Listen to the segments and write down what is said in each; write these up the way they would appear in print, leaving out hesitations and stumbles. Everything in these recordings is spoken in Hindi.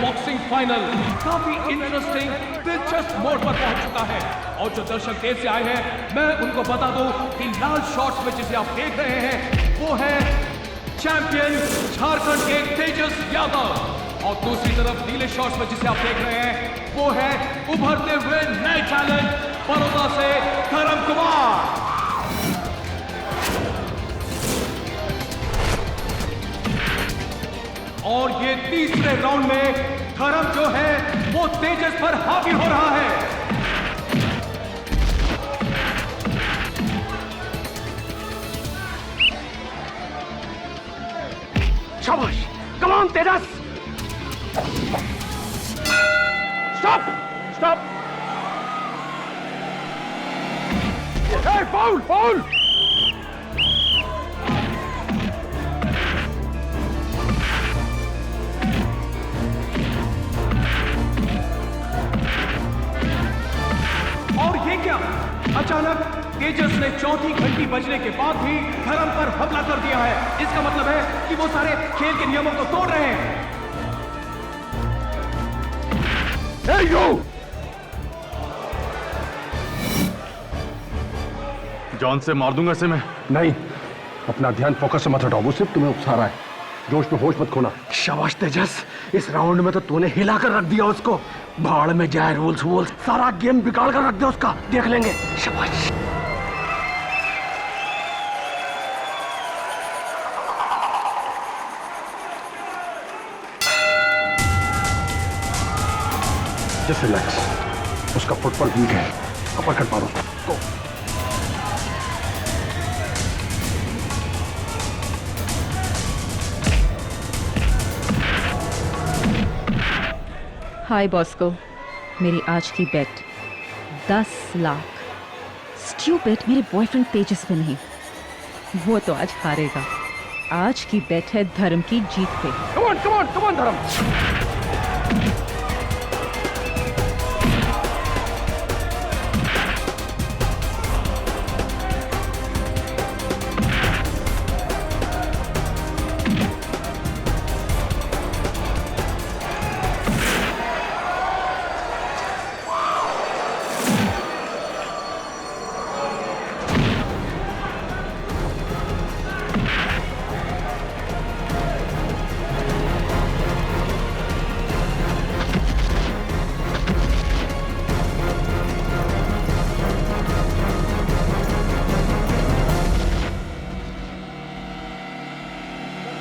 बॉक्सिंग फाइनल काफी इंटरेस्टिंग दिलचस्प मोड़ पर पहुंच चुका है और जो दर्शक देर से आए हैं मैं उनको बता दूं कि लाल शॉर्ट्स में जिसे आप देख रहे हैं वो है चैंपियन झारखंड के तेजस यादव और दूसरी तरफ नीले शॉर्ट्स में जिसे आप देख रहे हैं वो है उभरते हुए नए टैलेंट बड़ौदा से धर्म कुमार। और ये तीसरे राउंड में धर्म जो है वो तेजस पर हावी हो रहा है। शाबाश, come on Tejas. Stop stop. Foul foul. और ये क्या, अचानक तेजस ने चौथी घंटी बजने के बाद भी धर्म पर हमला कर दिया है। इसका मतलब है कि वो सारे खेल के नियमों को तोड़ रहे हैं। Hey you! जान से मार दूंगा इसे मैं। नहीं, अपना ध्यान फोकस से मत हटाओ, वो सिर्फ तुम्हें उकसा रहा है। जोश में होश मत खोना। शाबाश तेजस, इस राउंड में तो तूने हिला कर रख दिया उसको। भाड़ में जाए रूल्स वूल्स, सारा गेम बिगाड़ कर रख दे उसका, देख लेंगे। शाबाश। जस्ट रिलैक्स, उसका फुटबॉल वीक है, अपरकट मारो। गो। हाय बॉस्को, मेरी आज की बेट 10 लाख। स्टूपिड, मेरे बॉयफ्रेंड तेजस पे नहीं, वो तो आज हारेगा। आज की बेट है धर्म की जीत पे। कम ऑन धर्म।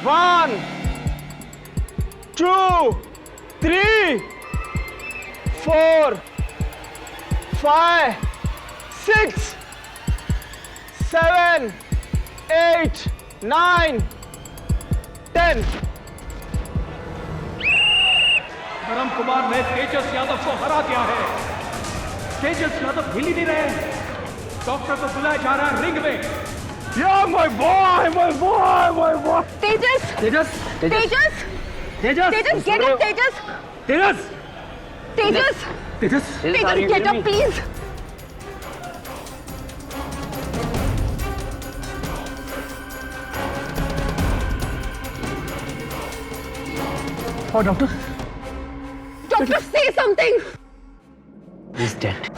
One, 2, 3, 4, 5, 6, 7, 8, 9, 10. धर्म कुमार ने तेजस यादव को हरा दिया है। तेजस यादव हिल ही नहीं रहे। डॉक्टर को बुलाया जा रहा है रिंग में। Yeah, my boy. Tejas, Tejas, Tejas, Tejas, Tejas, get up Tejas, Tejas, Tejas, Tejas, Tejas, get up please. और doctor? Doctor, say something. He's dead.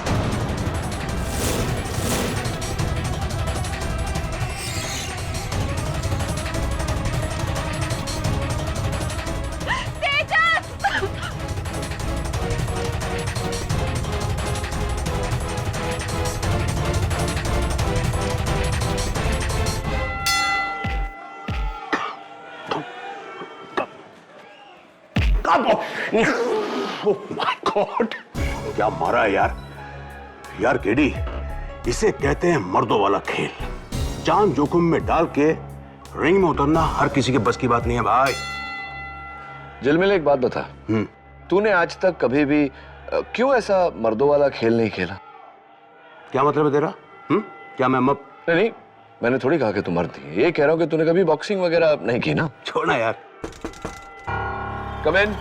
Oh my God, क्या मारा है यार। यार केडी, इसे कहते हैं मर्दों वाला खेल। जान जोखिम में डाल के रिंग में उतरना हर किसी के बस की बात नहीं है भाई। जिलमिल, एक बात बता, तूने आज तक कभी भी क्यों ऐसा मर्दों वाला खेल नहीं खेला? क्या मतलब है तेरा? क्या मैं मब? नहीं, मैंने थोड़ी कहा कि तू मर्द है, ये कह रहा हूं कि तूने कभी बॉक्सिंग वगैरह नहीं की ना। छोड़ना यार। Come in.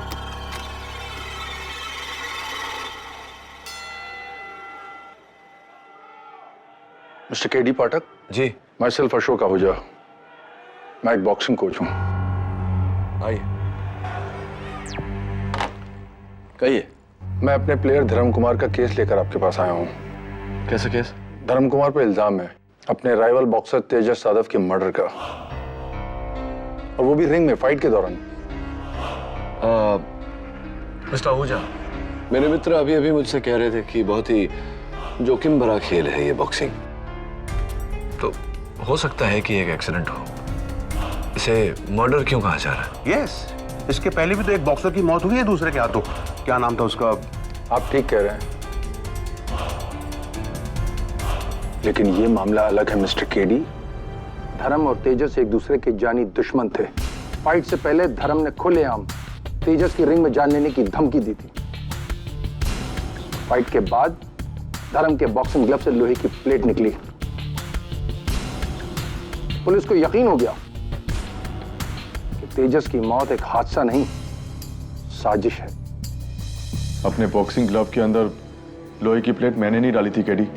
Mister KD Pathak. जी। माई सेल्फ अशोक आहूजा, मैं एक बॉक्सिंग कोच हूं। आइए। कहिए। मैं अपने प्लेयर धर्म कुमार का केस लेकर आपके पास आया हूँ। कैसा केस? धर्म कुमार पर इल्जाम है अपने राइवल बॉक्सर तेजस यादव के मर्डर का, और वो भी रिंग में फाइट के दौरान। मिस्टर आहूजा, मेरे मित्र अभी अभी मुझसे कह रहे थे कि बहुत ही जोखिम भरा खेल है ये बॉक्सिंग, तो हो सकता है कि एक एक्सीडेंट हो। इसे मर्डर क्यों कहा जा रहा है? यस, इसके पहले भी तो एक बॉक्सर की मौत हुई है दूसरे के हाथों। क्या नाम था उसका? आप ठीक कह रहे हैं, लेकिन ये मामला अलग है मिस्टर केडी। धर्म और तेजस एक दूसरे के जानी दुश्मन थे। फाइट से पहले धर्म ने खुलेआम तेजस की रिंग में जान लेने की धमकी दी थी। फाइट के बाद धर्म के बॉक्सिंग ग्लव से लोहे की प्लेट निकली। पुलिस को यकीन हो गया कि तेजस की मौत एक हादसा नहीं, साजिश है। अपने बॉक्सिंग ग्लव के अंदर लोहे की प्लेट मैंने नहीं डाली थी केडी,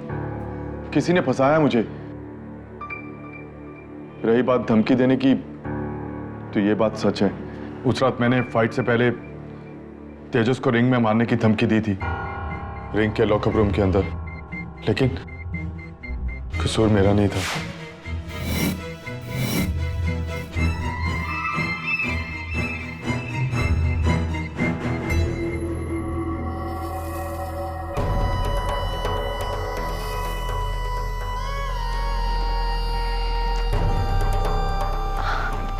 किसी ने फंसाया मुझे। रही बात धमकी देने की, तो ये बात सच है। उस रात मैंने फाइट से पहले तेजस को रिंग में मारने की धमकी दी थी, रिंग के लॉकअप रूम के अंदर, लेकिन कसूर मेरा नहीं था।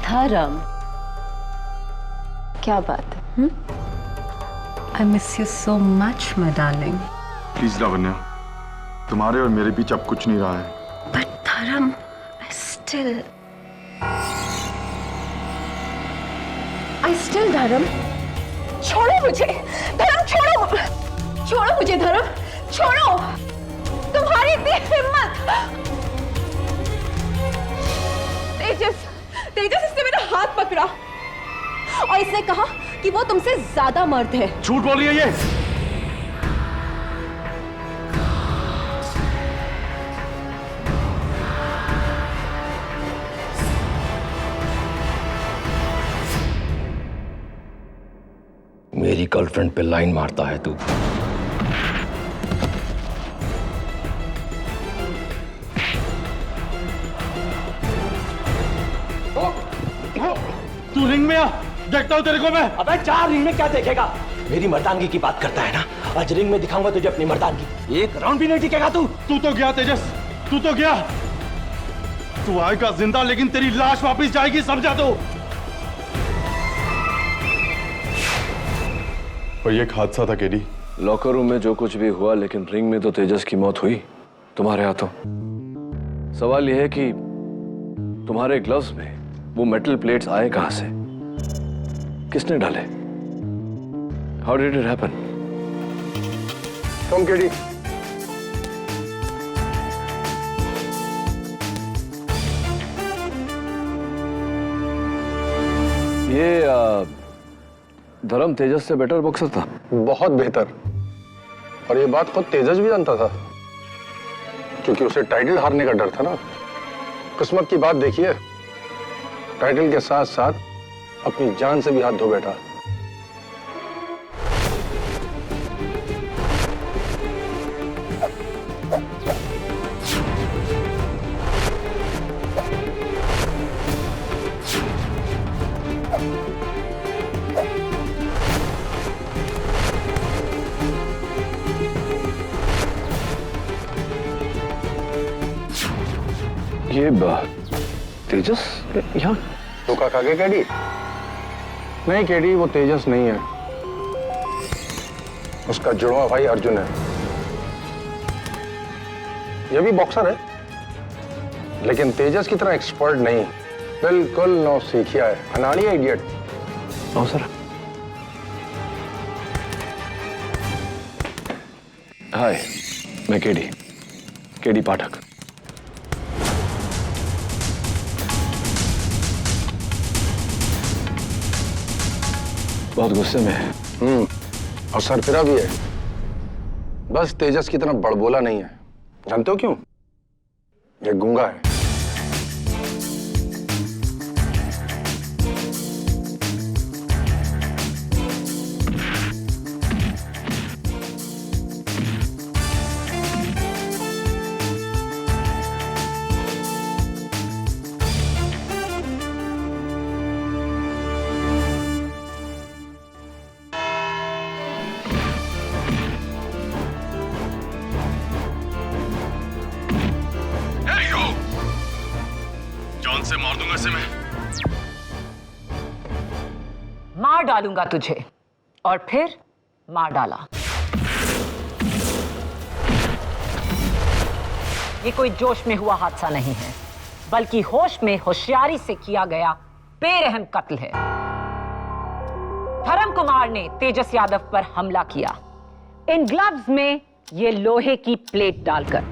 धर्म, क्या बात है? I miss you so much my darling. Please Lavanya, तुम्हारे और मेरे बीच अब कुछ नहीं रहा है। बट धर्म, आई स्टिल धर्म, छोड़ो मुझे धर्म, छोड़ो मुझे धर्म, छोड़ो। तुम्हारी इतनी हिम्मत। तेजस इसने मेरा हाथ पकड़ा और इसने कहा कि वो तुमसे ज्यादा मर्द है। झूठ बोल रही है ये। मेरी गर्लफ्रेंड पे लाइन मारता है तू। तू रिंग में आ, देखता हूं तेरे को मैं। अबे चार रिंग में क्या देखेगा? मेरी मर्दानगी की बात करता है ना, आज रिंग में दिखाऊंगा तुझे अपनी मर्दानगी। एक राउंड भी नहीं टिकेगा तू। तू तो गया तेजस, तू तो गया। तू आएगा जिंदा, लेकिन तेरी लाश वापस जाएगी, समझा तू? और ये एक हादसा था केडी। लॉकर रूम में जो कुछ भी हुआ, लेकिन रिंग में तो तेजस की मौत हुई तुम्हारे हाथों। सवाल यह है कि तुम्हारे ग्लव्स में वो मेटल प्लेट्स आए कहां से? किसने डाले? How did it happen? Come KD. ये धर्म तेजस से बेटर बॉक्सर था। बहुत बेहतर, और ये बात खुद तेजस भी जानता था, क्योंकि उसे टाइटल हारने का डर था ना। किस्मत की बात देखिए, टाइटल के साथ साथ अपनी जान से भी हाथ धो बैठा। ये तेजस यहाँ? धोखा खा गए केडी? नहीं केडी, वो तेजस नहीं है, उसका जुड़वा भाई अर्जुन है। ये भी बॉक्सर है, लेकिन तेजस की तरह एक्सपर्ट नहीं, बिल्कुल नौसिखिया है, अनाड़ी है, इडियट। सर, हाय, मैं केडी पाठक। बहुत गुस्से में है। और सरफिरा भी है, बस तेजस की तरह बड़बोला नहीं है। जानते हो क्यों? ये गूंगा है। जान से मार दूंगा इसे मैं। मार डालूंगा तुझे और फिर मार डाला। ये कोई जोश में हुआ हादसा नहीं है, बल्कि होश में होशियारी से किया गया बेरहम कत्ल है। धर्म कुमार ने तेजस यादव पर हमला किया, इन ग्लव्स में ये लोहे की प्लेट डालकर,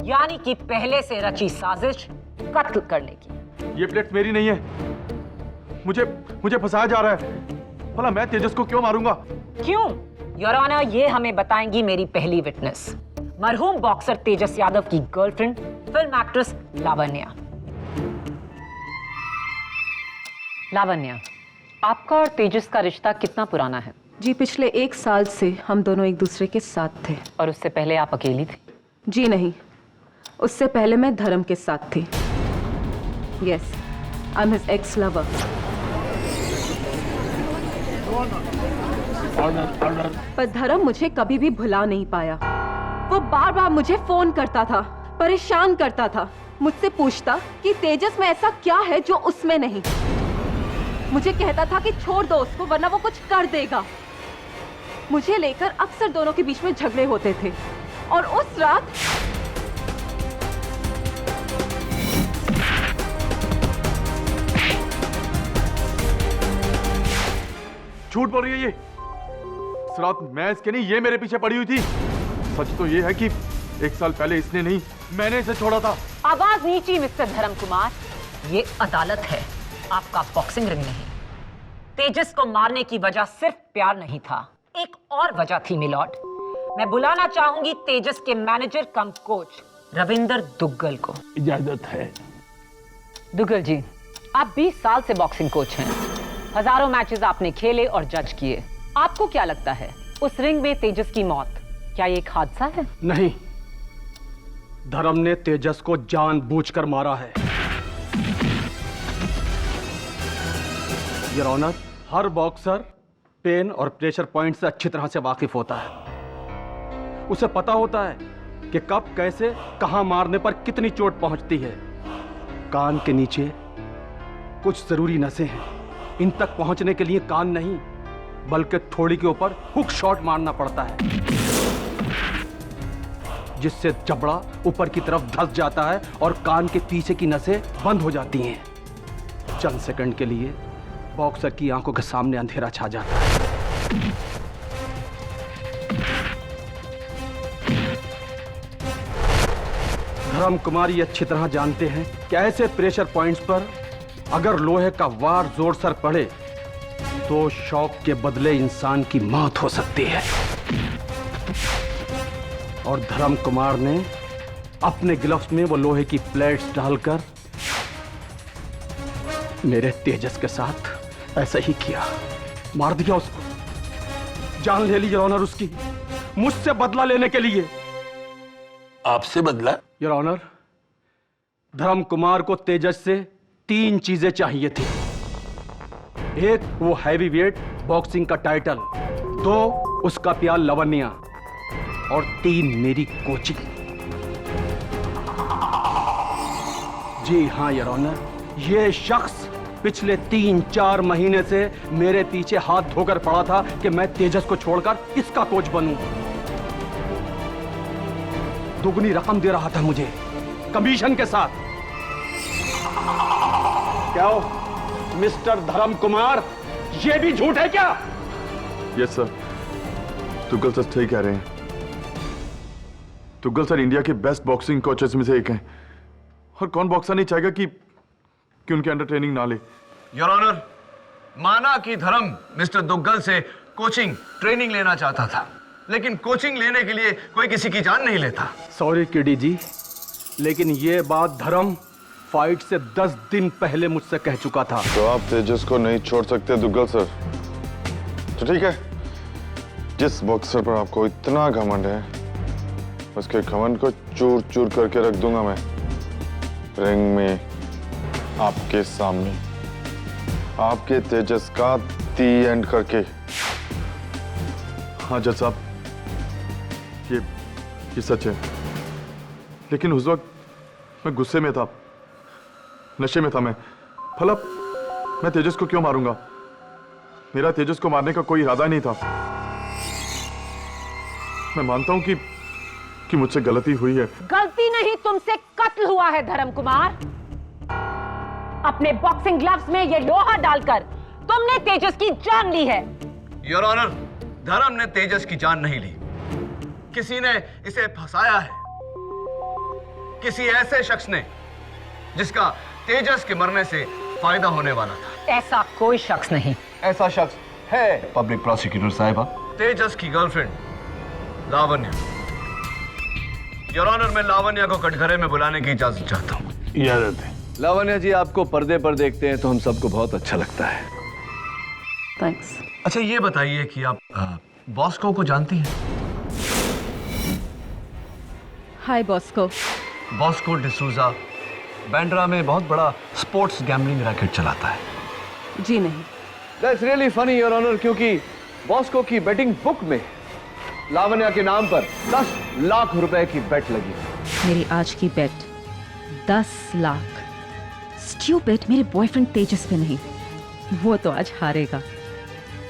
यानी कि पहले से रची साजिश कत्ल करने की। ये प्लेट मेरी नहीं है, मुझे फंसाया जा रहा है। भला मैं तेजस को क्यों मारूंगा? क्यों? योर ऑनर, ये हमें बताएंगी मेरी पहली विटनेस, मरहूम बॉक्सर तेजस यादव की girlfriend film actress Lavanya. Lavanya, आपका और तेजस का रिश्ता कितना पुराना है? जी पिछले 1 साल से हम दोनों एक दूसरे के साथ थे। और उससे पहले आप अकेली थी? जी नहीं, उससे पहले मैं धर्म के साथ थी। Yes, I am his ex lover. पर धर्म मुझे कभी भी भुला नहीं पाया। वो बार बार मुझे फोन करता था, परेशान करता था, मुझसे पूछता कि तेजस में ऐसा क्या है जो उसमें नहीं। मुझे कहता था कि छोड़ दो उसको वरना वो कुछ कर देगा। मुझे लेकर अक्सर दोनों के बीच में झगड़े होते थे। और उस रात झूठ बोल रही है ये। इस रात मैं इसके नहीं, ये मेरे पीछे पड़ी हुई थी। सच तो ये है कि 1 साल पहले इसने नहीं, मैंने इसे छोड़ा था। आवाज नीची मिस्टर धर्म कुमार, ये अदालत है, आपका बॉक्सिंग रिंग नहीं। तेजस को मारने की वजह सिर्फ प्यार नहीं था, एक और वजह थी मिलॉर्ड। मैं बुलाना चाहूंगी तेजस के मैनेजर कम कोच रविंदर दुग्गल को। इजाजत है। दुग्गल जी, आप 20 साल से बॉक्सिंग कोच हैं, हजारों मैचेस आपने खेले और जज किए। आपको क्या लगता है उस रिंग में तेजस की मौत क्या ये एक हादसा है? नहीं, धर्म ने तेजस को जानबूझकर मारा है। योर ऑनर, हर बॉक्सर पेन और प्रेशर पॉइंट से अच्छी तरह से वाकिफ होता है। उसे पता होता है कि कब, कैसे, कहां मारने पर कितनी चोट पहुंचती है। कान के नीचे कुछ जरूरी नसें हैं, इन तक पहुंचने के लिए कान नहीं बल्कि थोड़ी के ऊपर हुक शॉट मारना पड़ता है, जिससे जबड़ा ऊपर की तरफ धंस जाता है और कान के पीछे की नसें बंद हो जाती हैं। चंद सेकंड के लिए बॉक्सर की आंखों के सामने अंधेरा छा जाता है। धर्म कुमार ये अच्छी तरह जानते हैं कि ऐसे प्रेशर पॉइंट्स पर अगर लोहे का वार जोर सर पड़े तो शॉक के बदले इंसान की मौत हो सकती है। और धर्म कुमार ने अपने ग्लव्स में वो लोहे की प्लेट्स डालकर मेरे तेजस के साथ ऐसा ही किया, मार दिया उसको, जान ले ली योर ऑनर उसकी, मुझसे बदला लेने के लिए। आपसे बदला? योर ऑनर, धर्म कुमार को तेजस से 3 चीजें चाहिए थी। 1 वो हैवी वेट बॉक्सिंग का टाइटल, 2 उसका प्यार लवण्या, और 3 मेरी कोचिंग। जी हाँ योर ऑनर, ये शख्स पिछले 3-4 महीने से मेरे पीछे हाथ धोकर पड़ा था कि मैं तेजस को छोड़कर इसका कोच बनूं। दुगनी रकम दे रहा था मुझे कमीशन के साथ। क्या हो मिस्टर धर्म कुमार, ये भी झूठ है क्या? यस सर, तुगल सर ठीक कह रहे हैं। तुगल सर इंडिया के बेस्ट बॉक्सिंग कोचेस में से एक हैं, और कौन बॉक्सर नहीं चाहेगा कि उनके अंडर ट्रेनिंग ना ले। योर ऑनर, माना कि धर्म मिस्टर दुग्गल से कोचिंग ट्रेनिंग लेना चाहता था, लेकिन कोचिंग लेने के लिए कोई किसी की जान नहीं लेता। सॉरी किडी जी, लेकिन ये बात धर्म फाइट से 10 दिन पहले मुझसे कह चुका था। तो आप तेजस को नहीं छोड़ सकते दुग्गल सर? तो ठीक है, जिस बॉक्सर पर आपको इतना घमंड है उसके घमंड को चूर चूर करके रख दूंगा मैं रिंग में आपके सामने, आपके तेजस का दी एंड करके। हाँ जज साहब, ये सच है, लेकिन उस वक्त मैं गुस्से में था, नशे में था मैं। भला मैं तेजस को क्यों मारूंगा? मेरा तेजस को मारने का कोई इरादा नहीं था। मैं मानता हूं कि मुझसे गलती हुई है। गलती नहीं, तुमसे कत्ल हुआ है धर्म कुमार। अपने बॉक्सिंग ग्लव्स में ये लोहा डालकर तुमने तेजस की जान ली है। योर ऑनर, धर्म ने तेजस की जान नहीं ली, किसी ने इसे फंसाया है, किसी ऐसे शख्स ने जिसका तेजस के मरने से फायदा होने वाला था। ऐसा कोई शख्स नहीं। ऐसा शख्स है पब्लिक प्रोसिक्यूटर साहिबा, तेजस की गर्लफ्रेंड लावण्या। योर ऑनर, मैं लावण्या को कटघरे में बुलाने की इजाजत चाहता हूँ। इजाजत है। लावण्या जी, आपको पर्दे पर देखते हैं तो हम सबको बहुत अच्छा लगता है। थैंक्स। अच्छा, ये बताइए कि आप बॉस्को को जानती हैं? हाय बॉस्को। बॉस्को डिसूजा बैंड्रा में बहुत बड़ा स्पोर्ट्स गैम्बलिंग रैकेट चलाता है। जी नहीं। That's really funny, your honour, क्योंकि बॉस्को की बेटिंग बुक में लावण्या के नाम पर 10 लाख रुपए की बेट लगी। मेरी आज की बेट 10 लाख। स्टूपिड, मेरे बॉयफ्रेंड तेजस पे नहीं, वो तो आज हारेगा।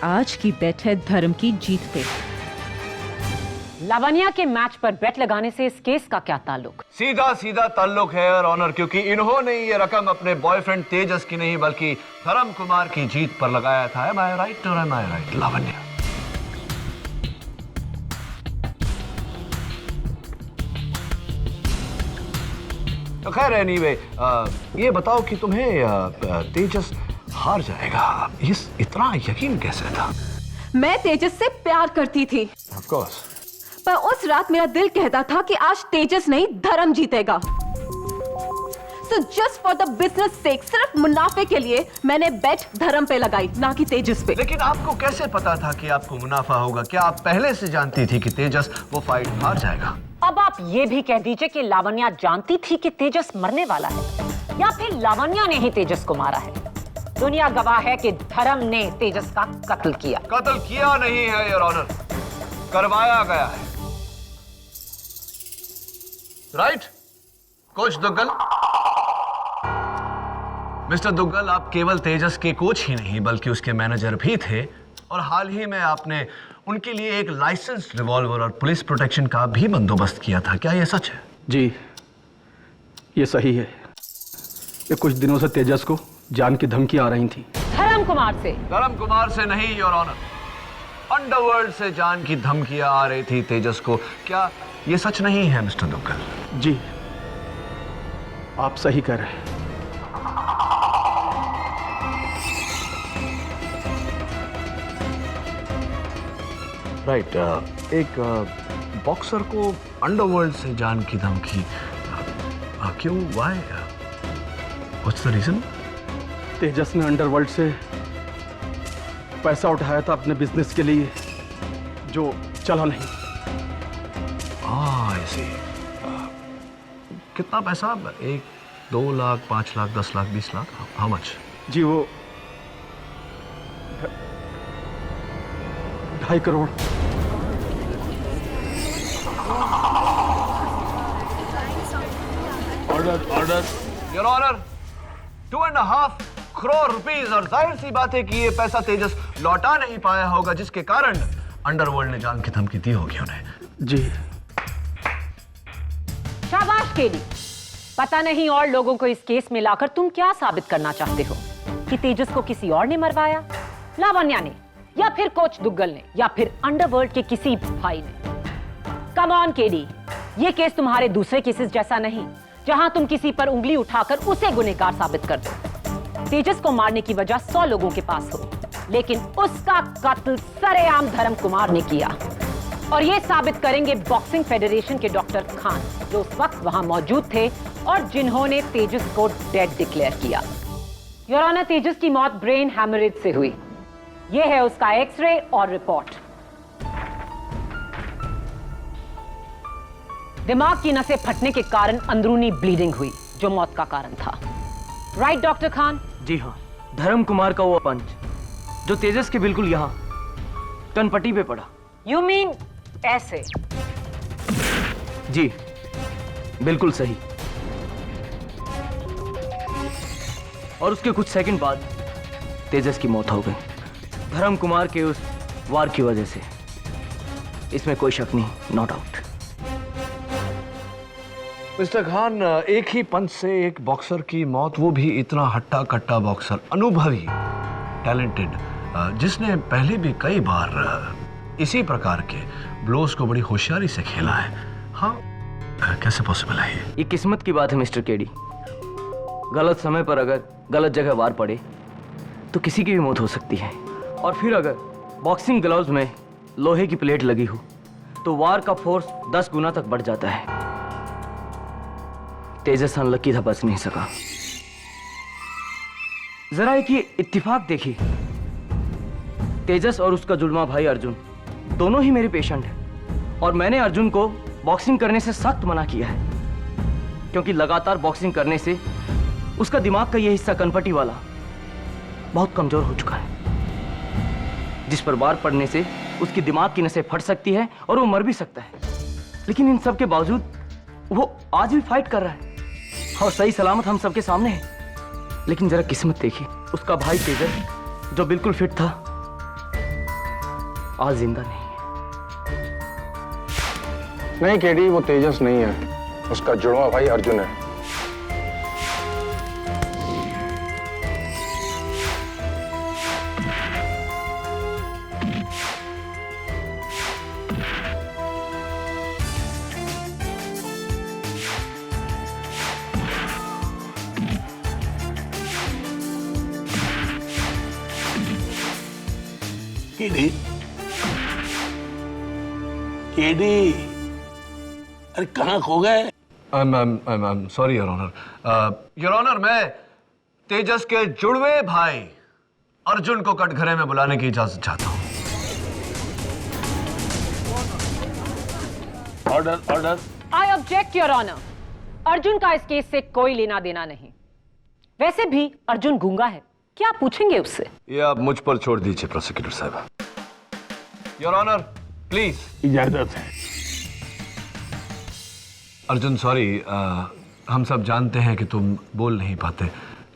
आज की बेट है धर्म की जीत पे। लावण्या के मैच पर बेट लगाने से इस केस का क्या ताल्लुक? सीधा सीधा ताल्लुक है योर ऑनर, क्योंकि इन्होंने ये रकम अपने बॉयफ्रेंड तेजस की नहीं बल्कि धर्म कुमार की जीत पर लगाया था। Am I right or am I right, Lavanya? तो खैर एनीवे, ये बताओ कि तुम्हें तेजस हार जाएगा इतना यकीन कैसे था? मैं तेजस से प्यार करती थी। Of course. पर उस रात मेरा दिल कहता था कि आज तेजस नहीं धर्म जीतेगा। So just for the business sake, सिर्फ मुनाफे के लिए मैंने बेट धर्म पे लगाई, ना कि तेजस पे। लेकिन आपको कैसे पता था कि आपको मुनाफा होगा? क्या आप पहले से जानती थी कि तेजस वो फाइट हार जाएगा? अब आप ये भी कह दीजिए कि लावण्या जानती थी कि तेजस मरने वाला है, या फिर लावण्या ने ही तेजस को मारा है। दुनिया गवाह है कि धर्म ने तेजस का कत्ल किया। कत्ल किया नहीं है योर ऑनर, करवाया गया है। Right coach Duggal? Mister Duggal, आप केवल तेजस के कोच ही नहीं बल्कि उसके मैनेजर भी थे, और हाल ही में आपने उनके लिए एक लाइसेंस रिवॉल्वर और पुलिस प्रोटेक्शन का भी बंदोबस्त किया था। क्या यह सच है? जी, ये सही है। ये कुछ दिनों से तेजस को जान की धमकी आ रही थी। धर्म कुमार से? धर्म कुमार से नहीं योर ऑनर, अंडरवर्ल्ड से जान की धमकियां आ रही थी तेजस को। क्या ये सच नहीं है मिस्टर दुग्गल? जी, आप सही कह रहे हैं। राइट, एक बॉक्सर को अंडरवर्ल्ड से जान की धमकी क्यों? Why? What's the reason? Tejas ने अंडरवर्ल्ड से पैसा उठाया था अपने बिजनेस के लिए, जो चला नहीं। I see. कितना पैसा? 1, 2 लाख, 5 लाख, 10 लाख, 20 लाख? How much? जी, वो 2.5 crore. Order your honour, 2.5 crore rupees. और जाहिर सी बात है कि ये पैसा तेजस लौटा नहीं पाया होगा, जिसके कारण अंडरवर्ल्ड ने जान की धमकी दी होगी उन्हें। जी, शाबाश केडी। पता नहीं और लोगों को इस केस में लाकर तुम क्या साबित करना चाहते हो? कि तेजस को किसी और ने मरवाया, लावण्या ने, या फिर कोच दुग्गल ने, या फिर अंडरवर्ल्ड के किसी भाई ने? कम ऑन केडी, ये केस तुम्हारे दूसरे केसेस जैसा नहीं जहां तुम किसी पर उंगली उठाकर उसे गुनहगार साबित कर दो। तेजस को मारने की वजह 100 लोगों के पास हो, लेकिन उसका कत्ल सरेआम धर्म कुमार ने किया। और ये साबित करेंगे बॉक्सिंग फेडरेशन के डॉक्टर खान, जो उस वक्त वहां मौजूद थे और जिन्होंने तेजस को डेड डिक्लेयर किया। योर ऑनर, तेजस की मौत ब्रेन हैमरेज से हुई। यह है उसका एक्सरे और रिपोर्ट। दिमाग की नसें फटने के कारण अंदरूनी ब्लीडिंग हुई, जो मौत का कारण था। Right doctor Khan? जी हाँ, धर्म कुमार का वो पंच जो तेजस के बिल्कुल यहाँ कनपट्टी पे पड़ा। यू मीन ऐसे? जी, बिल्कुल सही। और उसके कुछ सेकंड बाद तेजस की मौत हो गई, धर्म कुमार के उस वार की वजह से। इसमें कोई शक नहीं, नो डाउट। मिस्टर खान, एक ही पंच से एक बॉक्सर की मौत, वो भी इतना हट्टा कट्टा बॉक्सर, अनुभवी, टैलेंटेड, जिसने पहले भी कई बार इसी प्रकार के ब्लोज को बड़ी होशियारी से खेला है। हाँ, कैसे पॉसिबल है ये किस्मत की बात है मिस्टर केडी। गलत समय पर अगर गलत जगह वार पड़े तो किसी की भी मौत हो सकती है। और फिर अगर बॉक्सिंग ग्लव्स में लोहे की प्लेट लगी हो तो वार का फोर्स 10 गुना तक बढ़ जाता है। तेजस अनलकी था, बच नहीं सका। जरा एक ये इत्तेफाक देखिए, तेजस और उसका जुड़वा भाई अर्जुन दोनों ही मेरे पेशेंट हैं और मैंने अर्जुन को बॉक्सिंग करने से सख्त मना किया है, क्योंकि लगातार बॉक्सिंग करने से उसका दिमाग का यह हिस्सा कनपटी वाला बहुत कमजोर हो चुका है, जिस पर वार पड़ने से उसकी दिमाग की नसें फट सकती है और वो मर भी सकता है। लेकिन इन सब के बावजूद वो आज भी फाइट कर रहा है और सही सलामत हम सबके सामने है। लेकिन जरा किस्मत देखिए, उसका भाई तेजस जो बिल्कुल फिट था आज जिंदा नहीं है। नहीं केडी, वो तेजस नहीं है, उसका जुड़वा भाई अर्जुन है। केडी, केडी, अरे कहाँ खो गए? Sorry your honour. Your honour, मैं तेजस के जुड़वे भाई अर्जुन को कटघरे में बुलाने की इजाजत चाहता हूँ। Order, order. I object your honour. Arjun का इस केस से कोई लेना देना नहीं। वैसे भी अर्जुन गूंगा है, क्या पूछेंगे उससे? ये आप मुझ पर छोड़ दीजिए प्रोसिक्यूटर साहब। Your honour, please. इजाजत है। अर्जुन, सॉरी, हम सब जानते हैं कि तुम बोल नहीं पाते,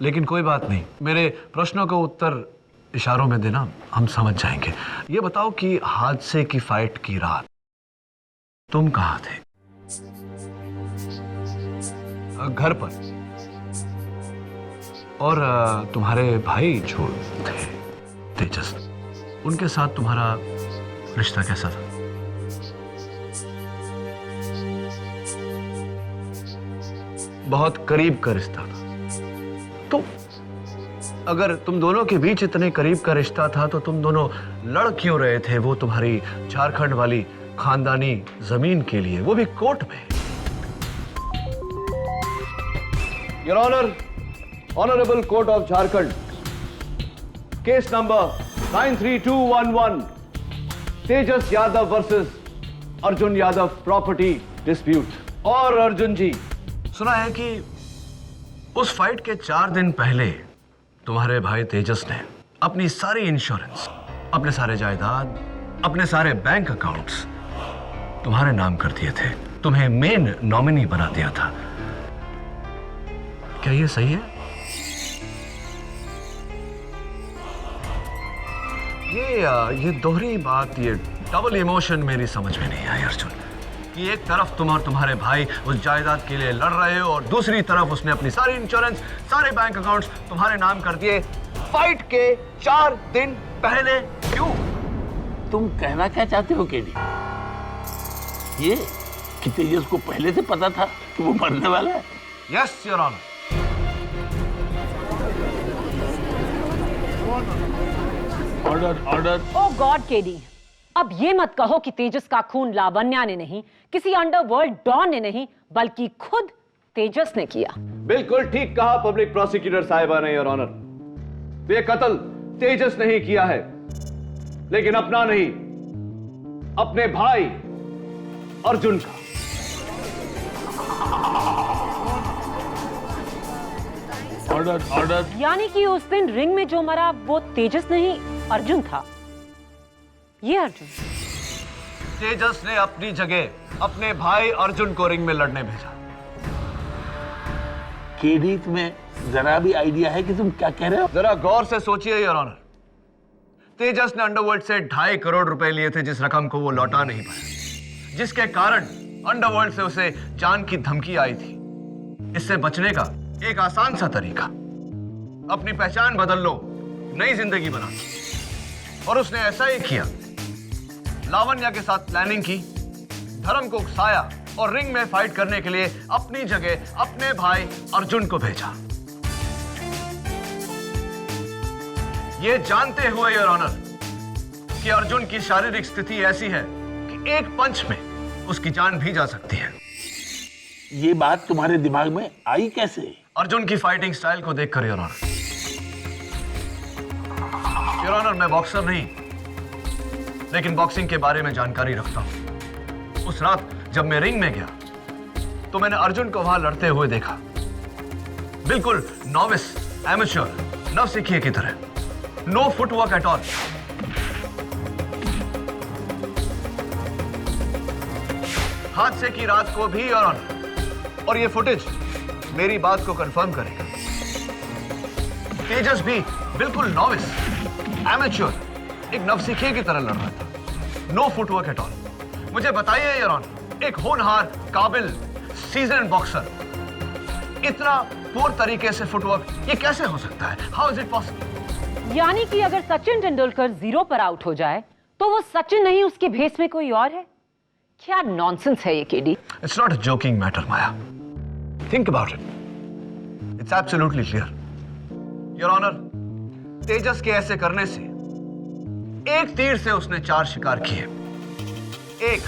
लेकिन कोई बात नहीं, मेरे प्रश्नों का उत्तर इशारों में देना, हम समझ जाएंगे। ये बताओ कि हादसे की फाइट की रात तुम कहाँ थे? घर पर। और तुम्हारे भाई जो थे तेजस, उनके साथ तुम्हारा रिश्ता कैसा था? बहुत करीब का रिश्ता था। तो अगर तुम दोनों के बीच इतने करीब का रिश्ता था तो तुम दोनों लड़ क्यों रहे थे वो तुम्हारी झारखंड वाली खानदानी जमीन के लिए, वो भी कोर्ट में? Your honour, honourable court of Jharkhand, case number 93211, Tejas Yadav versus Arjun Yadav property dispute. और अर्जुन जी, सुना है कि उस फाइट के 4 दिन पहले तुम्हारे भाई तेजस ने अपनी सारी इंश्योरेंस, अपने सारे जायदाद, अपने सारे बैंक अकाउंट्स तुम्हारे नाम कर दिए थे, तुम्हें मेन नॉमिनी बना दिया था। क्या ये सही है? ये दोहरी बात, ये डबल इमोशन मेरी समझ में नहीं आई अर्जुन, कि एक तरफ तुम और तुम्हारे भाई उस जायदाद के लिए लड़ रहे हो और दूसरी तरफ उसने अपनी सारी इंश्योरेंस, सारे बैंक अकाउंट्स तुम्हारे नाम कर दिए फाइट के 4 दिन पहले। क्यों? तुम कहना क्या चाहते हो केडी? ये कि तेजस को पहले से पता था कि वो मरने वाला है? Yes your honour. Order, order. Oh god KD, अब ये मत कहो कि तेजस का खून लावण्या ने नहीं, किसी अंडरवर्ल्ड डॉन ने नहीं, बल्कि खुद तेजस ने किया। बिल्कुल ठीक कहा पब्लिक प्रोसिक्यूटर साहिबा ने योर ऑनर। ये कत्ल तेजस ने ही किया है, लेकिन अपना नहीं, अपने भाई अर्जुन का। Order, order. यानी कि उस दिन रिंग में जो मरा वो तेजस नहीं अर्जुन था। ये अर्जुन तेजस ने अपनी जगह अपने भाई अर्जुन को रिंग में लड़ने भेजा। केडी, तुम्हें जरा भी आइडिया है कि तुम क्या कह रहे हो? जरा गौर से सोचिए योर ऑनर। तेजस ने अंडरवर्ल्ड से 2.5 करोड़ रुपए लिए थे, जिस रकम को वो लौटा नहीं पाया, जिसके कारण अंडरवर्ल्ड से उसे जान की धमकी आई थी। इससे बचने का एक आसान सा तरीका, अपनी पहचान बदल लो, नई जिंदगी बना लो। और उसने ऐसा ही किया। लावण्या के साथ प्लानिंग की, धर्म को उकसाया और रिंग में फाइट करने के लिए अपनी जगह अपने भाई अर्जुन को भेजा। ये जानते हुए योर ऑनर कि अर्जुन की शारीरिक स्थिति ऐसी है कि एक पंच में उसकी जान भी जा सकती है। ये बात तुम्हारे दिमाग में आई कैसे? अर्जुन की फाइटिंग स्टाइल को देखकर योर ऑनर। योर ऑनर, मैं बॉक्सर नहीं, लेकिन बॉक्सिंग के बारे में जानकारी रखता हूं। उस रात जब मैं रिंग में गया तो मैंने अर्जुन को वहां लड़ते हुए देखा, बिल्कुल नॉविस, एमेच्योर, नवसिखिए की तरह। No footwork at all. हादसे की रात को भी योर ऑनर, और ये फुटेज मेरी बात को कंफर्म करेगा, तेजस भी बिल्कुल नॉविस, एमेच्योर, एक नवसिखिए की तरह लड़ रहा था। No footwork at all. मुझे बताइए योर ऑनर, एक होनहार, काबिल, सीजन बॉक्सर इतना पूर तरीके से फुटवर्क ये कैसे हो सकता है? How is it possible? यानी कि अगर सचिन तेंदुलकर 0 पर आउट हो जाए तो वो सचिन नहीं, उसके भेस में कोई और है? क्या नॉनसेंस है ये KD? It's not a joking matter Maya. Think about it. It's absolutely clear your honour. Tejas के ऐसे करने से एक तीर से उसने 4 शिकार किए। 1,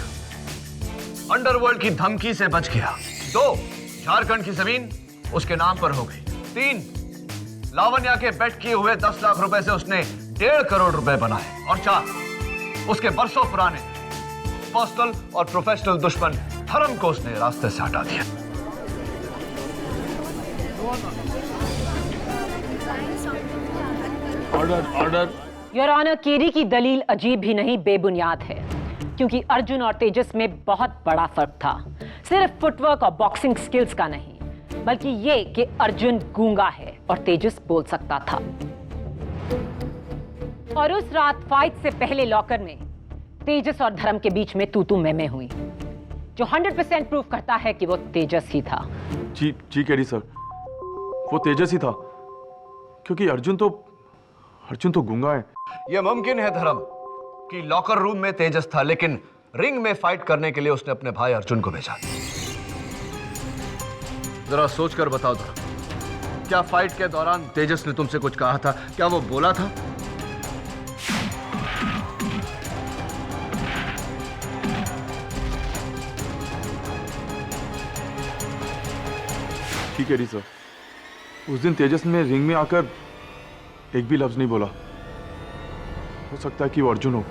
अंडरवर्ल्ड की धमकी से बच गया। 2, झारखंड की जमीन उसके नाम पर हो गई। 3, लावण्या के बेट किए हुए 10 लाख रुपए से उसने 1.5 करोड़ रुपए बनाए। और 4, उसके बरसों पुराने पर्सनल और प्रोफेशनल दुश्मन धर्म को उसने रास्ते से हटा दिया। Order, order. Your honour, KD की दलील अजीब ही नहीं, बेबुनियाद है, क्योंकि अर्जुन और तेजस में बहुत बड़ा फर्क था। सिर्फ फुटवर्क और बॉक्सिंग स्किल्स का नहीं, बल्कि ये कि अर्जुन गूंगा है और तेजस बोल सकता था। और उस रात फाइट से पहले लॉकर में तेजस और धर्म के बीच में तू मैं हुई, जो 100% प्रूव करता है कि वो तेजस ही था। जी केडी सर, वो तेजस ही था, क्योंकि अर्जुन तो गूंगा है। यह मुमकिन है धर्म कि लॉकर रूम में तेजस था, लेकिन रिंग में फाइट करने के लिए उसने अपने भाई अर्जुन को भेजा। जरा सोचकर बताओ धर्म, क्या फाइट के दौरान तेजस ने तुमसे कुछ कहा था? क्या वो बोला था? ठीक है सर, उस दिन तेजस ने रिंग में आकर एक भी लफ्ज नहीं बोला। हो सकता है कि वो अर्जुन हो।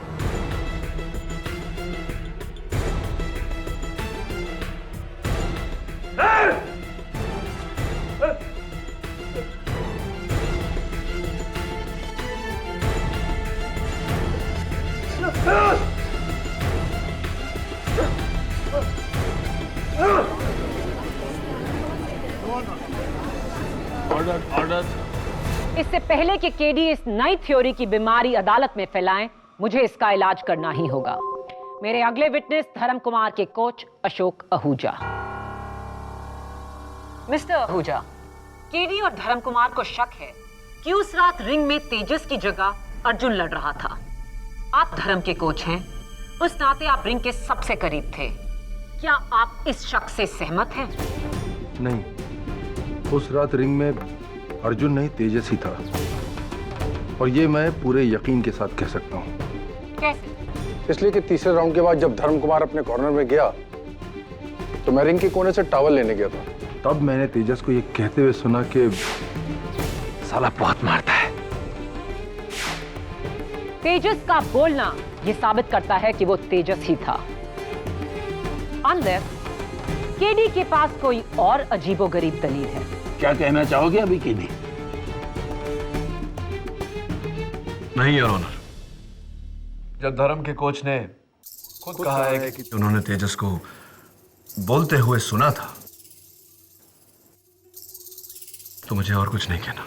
Order, order. इससे पहले कि केडी इस नई थ्योरी की बीमारी अदालत में फैलाएं, मुझे इसका इलाज करना ही होगा। मेरे अगले विटनेस धर्म कुमार के coach Ashok Ahuja. Mister Ahuja, KD और धर्म कुमार को शक है कि उस रात रिंग में तेजस की जगह अर्जुन लड़ रहा था। आप धर्म के कोच हैं, उस नाते आप रिंग के सबसे करीब थे। क्या आप इस शक से सहमत हैं? नहीं, उस रात रिंग में अर्जुन नहीं तेजस ही था, और ये मैं पूरे यकीन के साथ कह सकता हूँ। कैसे? इसलिए कि तीसरे राउंड के बाद जब धर्म कुमार अपने कॉर्नर में गया तो मैं रिंग के कोने से टॉवल लेने गया था। तब मैंने तेजस को ये कहते हुए सुना कि साला बहुत मारता है। तेजस का बोलना यह साबित करता है कि वो तेजस ही था। अनलेस केडी के पास कोई और अजीबोगरीब दलील है। क्या कहना चाहोगे अभी केडी? नहीं योर ऑनर, जब धर्म के कोच ने खुद कहा है कि उन्होंने तेजस को बोलते हुए सुना था, तो मुझे और कुछ नहीं कहना।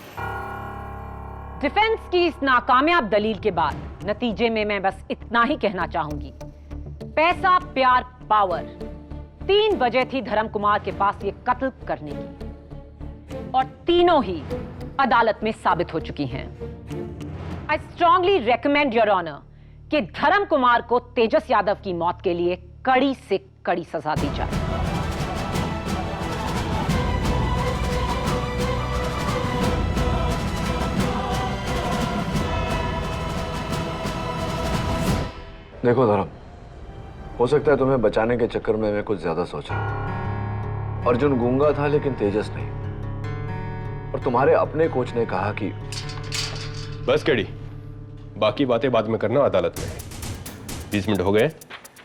डिफेंस की इस नाकामयाब दलील के बाद नतीजे में मैं बस इतना ही कहना चाहूंगी, पैसा, प्यार, पावर, 3 वजह थी धर्म कुमार के पास ये कत्ल करने की, और तीनों ही अदालत में साबित हो चुकी हैं। I strongly recommend your honour कि धर्म कुमार को तेजस यादव की मौत के लिए कड़ी से कड़ी सजा दी जाए। देखो धर्म, हो सकता है तुम्हें बचाने के चक्कर में मैं कुछ ज्यादा सोच रहा हूं। अर्जुन गूंगा था लेकिन तेजस नहीं। और तुम्हारे अपने कोच ने कहा कि बस केडी, बाकी बातें बाद में करना अदालत में। 20 मिनट हो गए,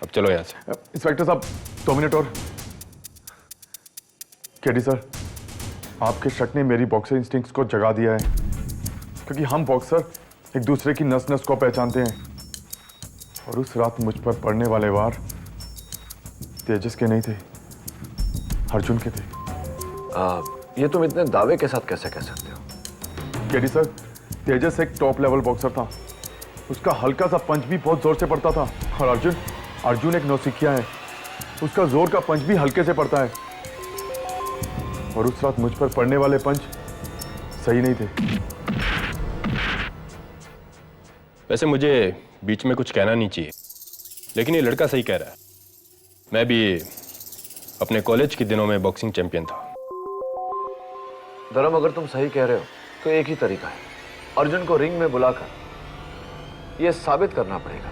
अब चलो यहां से। इंस्पेक्टर साहब 2 मिनट और। केडी सर, आपके शक ने मेरी बॉक्सर इंस्टिंक्ट्स को जगा दिया है, क्योंकि हम बॉक्सर एक दूसरे की नस नस को पहचानते हैं। और उस रात मुझ पर पड़ने वाले वार तेजस के नहीं थे, अर्जुन के थे। ये तुम इतने दावे के साथ कैसे कह सकते हो? केडी सर, तेजस एक टॉप लेवल बॉक्सर था। उसका हल्का सा पंच भी बहुत जोर से पड़ता था। और अर्जुन एक नौसिखिया है, उसका जोर का पंच भी हल्के से पड़ता है। और उस रात मुझ पर पड़ने वाले पंच सही नहीं थे। वैसे मुझे बीच में कुछ कहना नहीं चाहिए, लेकिन ये लड़का सही कह रहा है। मैं भी अपने कॉलेज के दिनों में बॉक्सिंग चैंपियन था। धर्म, अगर तुम सही कह रहे हो तो एक ही तरीका है, अर्जुन को रिंग में बुलाकर यह साबित करना पड़ेगा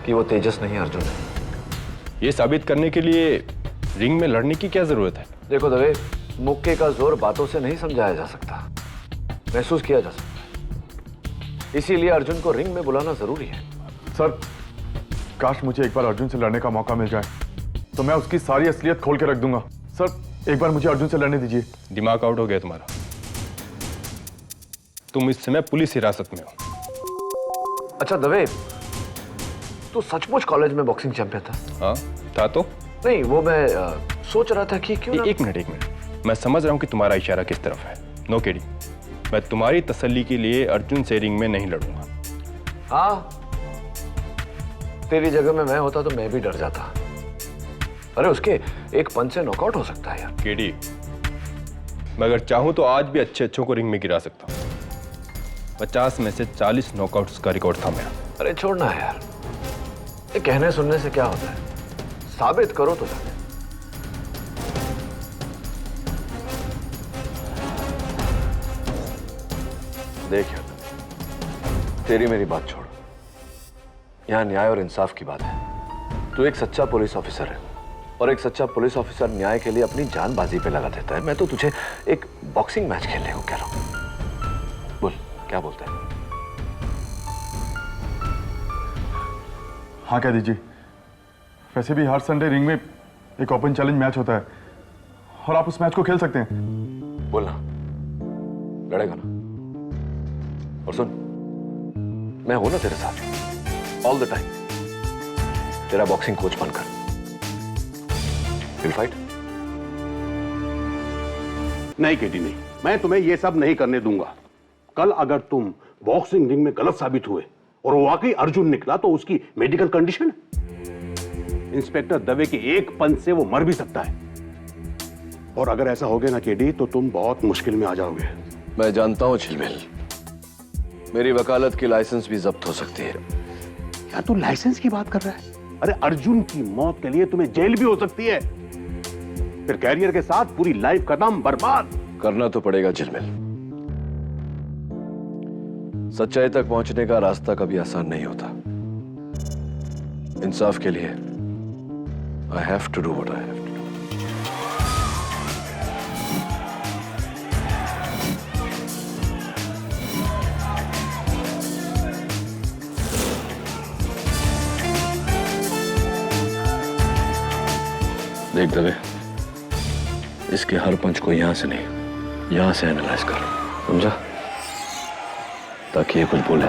कि वो तेजस नहीं अर्जुन है। ये साबित करने के लिए रिंग में लड़ने की क्या जरूरत है? देखो दवे, मुक्के का जोर बातों से नहीं समझाया जा सकता, महसूस किया जा सकता है। इसीलिए अर्जुन को रिंग में बुलाना जरूरी है। सर, काश मुझे एक बार अर्जुन से लड़ने का मौका मिल जाए, तो मैं उसकी सारी असलियत खोल के रख दूंगा। सर, एक बार मुझे अर्जुन से लड़ने दीजिए। दिमाग आउट हो गया तुम्हारा। तुम इस समय पुलिस हिरासत में हो। अच्छा दवे, तू सचमुच कॉलेज में बॉक्सिंग चैंपियन था? हाँ था। तो नहीं, वो मैं सोच रहा था कि क्यों एक मिनट, मैं समझ रहा हूं कि तुम्हारा इशारा किस तरफ है। नो केडी, मैं तुम्हारी तसल्ली के लिए अर्जुन से रिंग में नहीं लड़ूंगा। हाँ, तेरी जगह में मैं होता तो मैं भी डर जाता। अरे उसके एक पंच से नॉकआउट हो सकता है यार। केडी, मैं अगर चाहूं तो आज भी अच्छे को रिंग में गिरा सकता हूं। 50 में से 40 नॉकआउट्स का रिकॉर्ड था मेरा। अरे छोड़ना है यार, ये कहने सुनने से क्या होता है, साबित करो तो जाके। देख यार, तेरी मेरी बात छोड़, यहां न्याय और इंसाफ की बात है। तू एक सच्चा पुलिस ऑफिसर है, और एक सच्चा पुलिस ऑफिसर न्याय के लिए अपनी जान बाजी पे लगा देता है। मैं तो तुझे एक बॉक्सिंग मैच खेलने को कह रहा हूं। बोल, क्या बोलता है? हाँ कह दीजिए। वैसे भी हर संडे रिंग में एक ओपन चैलेंज मैच होता है, और आप उस मैच को खेल सकते हैं। बोलना, लड़ेगा ना? और सुन, मैं हूं ना तेरे साथ ऑल द टाइम, तेरा बॉक्सिंग कोच बनकर। Will fight? नहीं केडी नहीं, मैं तुम्हें यह सब नहीं करने दूंगा। कल अगर तुम बॉक्सिंग रिंग में गलत साबित हुए और वो वाकई अर्जुन निकला तो उसकी मेडिकल कंडीशन, इंस्पेक्टर दवे के एक पंच से वो मर भी सकता है। और अगर ऐसा हो गया ना केडी, तो तुम बहुत मुश्किल में आ जाओगे। मैं जानता हूं झिलमिल, मेरी वकालत की लाइसेंस भी जब्त हो सकती है। क्या तू लाइसेंस की बात कर रहा है? अरे अर्जुन की मौत के लिए तुम्हें जेल भी हो सकती है, फिर कैरियर के साथ पूरी लाइफ खत्म, बर्बाद। करना तो पड़ेगा झिलमिल। सच्चाई तक पहुंचने का रास्ता कभी आसान नहीं होता। इंसाफ के लिए I have to do what I have to do. देख दवे, इसके हर पंच को यहां से नहीं, यहां से एनालाइज कर, समझा? ताकि ये कुछ बोले।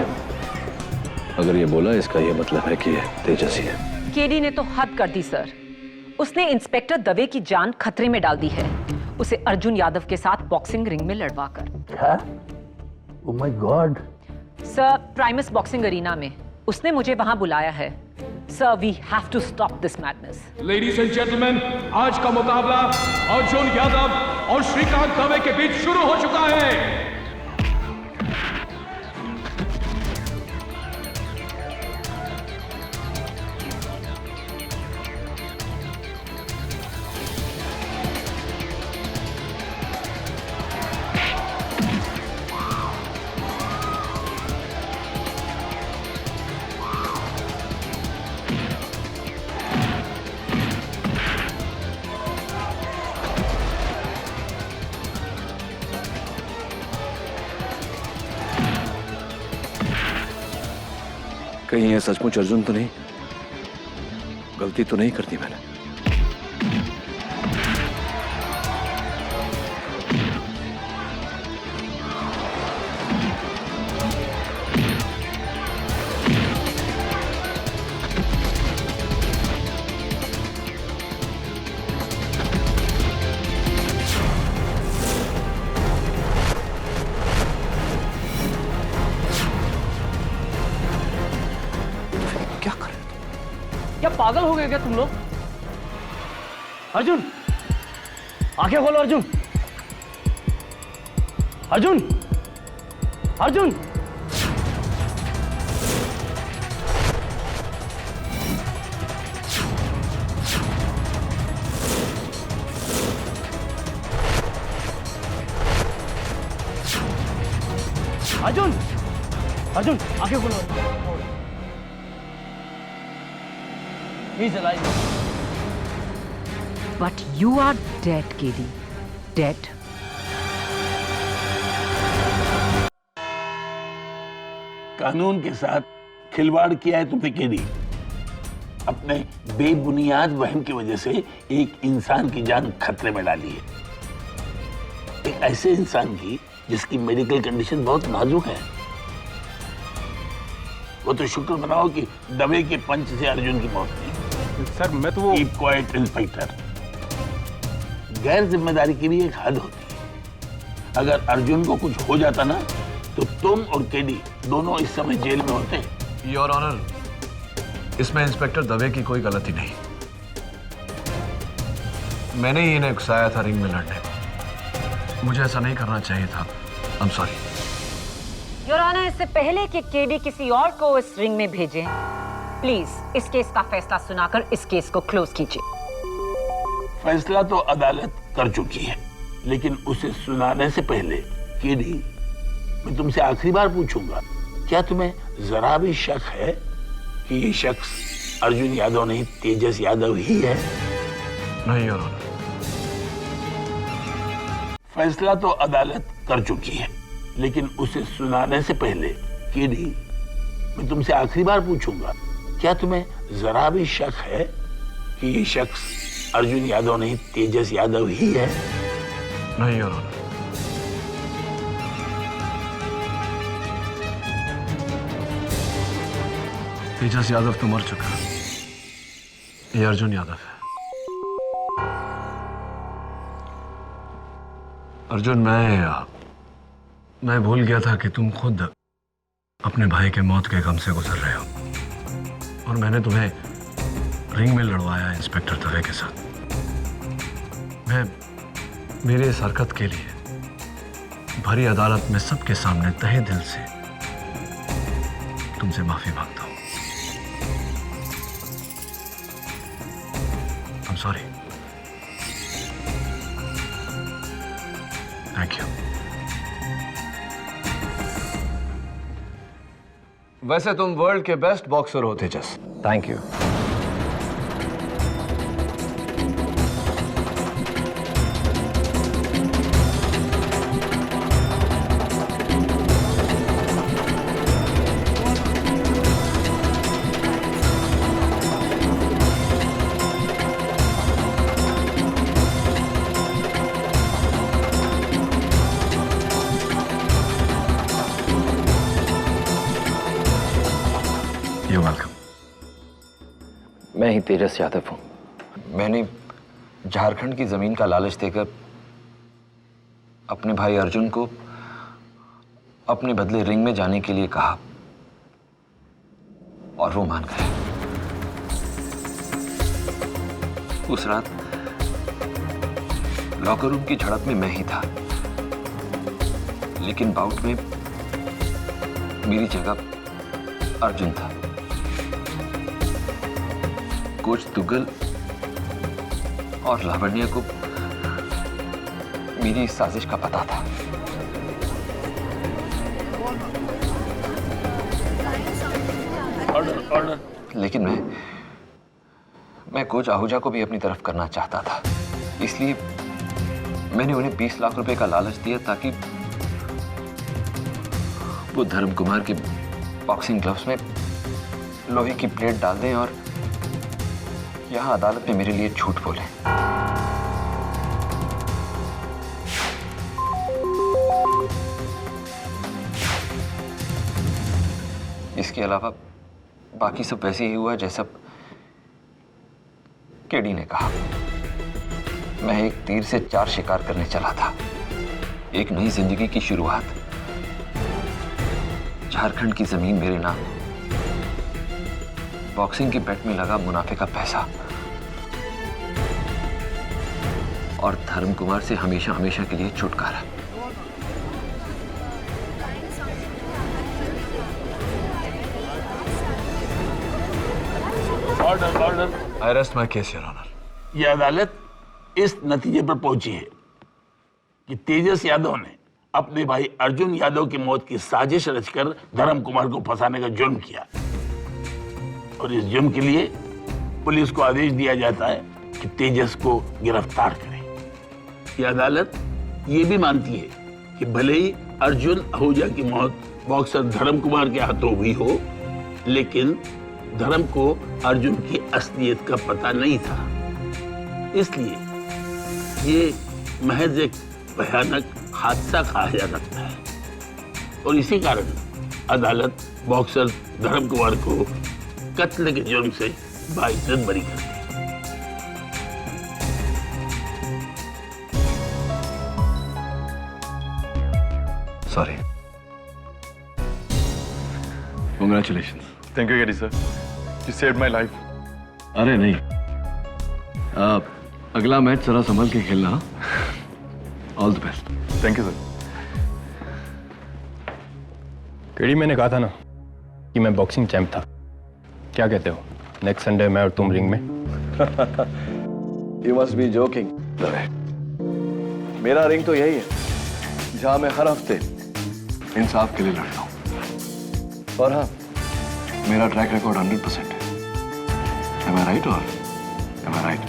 अगर ये बोला, इसका ये मतलब है कि ये तेजस ही है। केडी ने तो हद कर दी सर। उसने इंस्पेक्टर दवे की जान खतरे में डाल दी है। उसे अर्जुन यादव के साथ बॉक्सिंग रिंग में लड़वाकर। क्या? Oh my god. Sir, Primus boxing arena में उसने मुझे वहां बुलाया है। Sir, we have to stop this madness. Ladies and gentleman, आज का मुकाबला अर्जुन यादव और श्रीकांत दवे के बीच शुरू हो चुका है। कहीं ये सचमुच अर्जुन तो नहीं? गलती तो नहीं करती मैंने? क्या पागल हो गए क्या तुम लोग? अर्जुन, आंखें खोलो अर्जुन। अर्जुन, अर्जुन। अर्जुन, अर्जुन, आंखें खोलो। He's alive. But you are dead, KD. Dead. कानून के साथ खिलवाड़ किया है तुमने केडी। अपने बेबुनियाद वहम की वजह से एक इंसान की जान खतरे में डाली है। एक ऐसे इंसान की जिसकी मेडिकल कंडीशन बहुत नाजुक है। वो तो शुक्र मनाओ कि दवे के पंच से अर्जुन की मौत नहीं। सर मैं तो वो कीप क्वाइट इंस्पेक्टर। गैर जिम्मेदारी की भी एक हद होती है। अगर अर्जुन को कुछ हो जाता ना तो तुम और केडी दोनों इस समय जेल में होते। योर ऑनर, इसमें इंस्पेक्टर दवे की कोई गलती नहीं। मैंने ही इन्हें उकसाया था रिंग में लड़ने। मुझे ऐसा नहीं करना चाहिए था। I am sorry. Your honour, इससे पहले कि केडी किसी और को इस रिंग में भेजें, प्लीज इस केस का फैसला सुनाकर इस केस को क्लोज कीजिए। फैसला तो अदालत कर चुकी है, लेकिन उसे सुनाने से पहले केडी, मैं तुमसे आखिरी बार पूछूंगा, क्या तुम्हें जरा भी शक है कि ये शख्स अर्जुन यादव नहीं तेजस यादव ही है? नहीं योर ऑनर। फैसला तो अदालत कर चुकी है, लेकिन उसे सुनाने से पहले केडी, मैं तुमसे आखिरी बार पूछूंगा, क्या तुम्हें जरा भी शक है कि ये शख्स अर्जुन यादव नहीं तेजस यादव ही है? नहीं योर ऑनर। तेजस यादव तो मर चुका है। ये अर्जुन यादव है। अर्जुन, मैं भूल गया था कि तुम खुद अपने भाई के मौत के गम से गुजर रहे हो, और मैंने तुम्हें रिंग में लड़वाया इंस्पेक्टर दवे के साथ। मैं मेरी इस हरकत के लिए भरी अदालत में सबके सामने तहे दिल से तुमसे माफी मांगता हूं। I'm sorry. Thank you. वैसे तुम वर्ल्ड के बेस्ट बॉक्सर हो तेजस। Thank you. मैं ही तेजस यादव हूँ। मैंने झारखंड की जमीन का लालच देकर अपने भाई अर्जुन को अपने बदले रिंग में जाने के लिए कहा और वो मान गए। उस रात लॉकर रूम की झड़प में मैं ही था, लेकिन बाउट में मेरी जगह अर्जुन था। कोच तुगल और लावण्य को मेरी इस साजिश का पता था। ऑर्डर। लेकिन मैं कोच आहूजा को भी अपनी तरफ करना चाहता था, इसलिए मैंने उन्हें 20 लाख रुपए का लालच दिया ताकि वो धर्म कुमार के बॉक्सिंग ग्लव्स में लोहे की प्लेट डाल दें और यहां अदालत में मेरे लिए झूठ बोले। इसके अलावा बाकी सब वैसे ही हुआ जैसा केडी ने कहा। मैं एक तीर से 4 शिकार करने चला था। एक नई जिंदगी की शुरुआत, झारखंड की जमीन मेरे नाम, बॉक्सिंग की बेट में लगा मुनाफे का पैसा और धर्म कुमार से हमेशा हमेशा के लिए छुटकारा। Order. I rest my case your honour. यह अदालत इस नतीजे पर पहुंची है कि तेजस यादव ने अपने भाई अर्जुन यादव की मौत की साजिश रचकर धर्म कुमार को फंसाने का जुर्म किया और इस जुर्म के लिए पुलिस को आदेश दिया जाता है कि तेजस को गिरफ्तार करें। यह अदालत ये भी मानती है कि भले ही अर्जुन आहूजा की मौत बॉक्सर धर्म कुमार के हाथों हुई हो, लेकिन धर्म को अर्जुन की असलियत का पता नहीं था, इसलिए ये महज एक भयानक हादसा कहा जा सकता है और इसी कारण अदालत बॉक्सर धर्म कुमार को कत्ल के जुर्म से बाइज्जत बरी कर दी। Sorry. Congratulations. Thank you KD sir, you saved my life. अरे नहीं, अगला मैच जरा संभल के खेलना। All the best. Thank you sir. KD, मैंने कहा था ना कि मैं बॉक्सिंग चैंप था। क्या कहते हो, नेक्स्ट संडे मैं और तुम रिंग में? You must be joking. मेरा रिंग तो यही है जहां मैं हर हफ्ते इंसाफ के लिए लड़ता हूं। और हाँ, मेरा ट्रैक रिकॉर्ड 100% है। Am I right or am I right?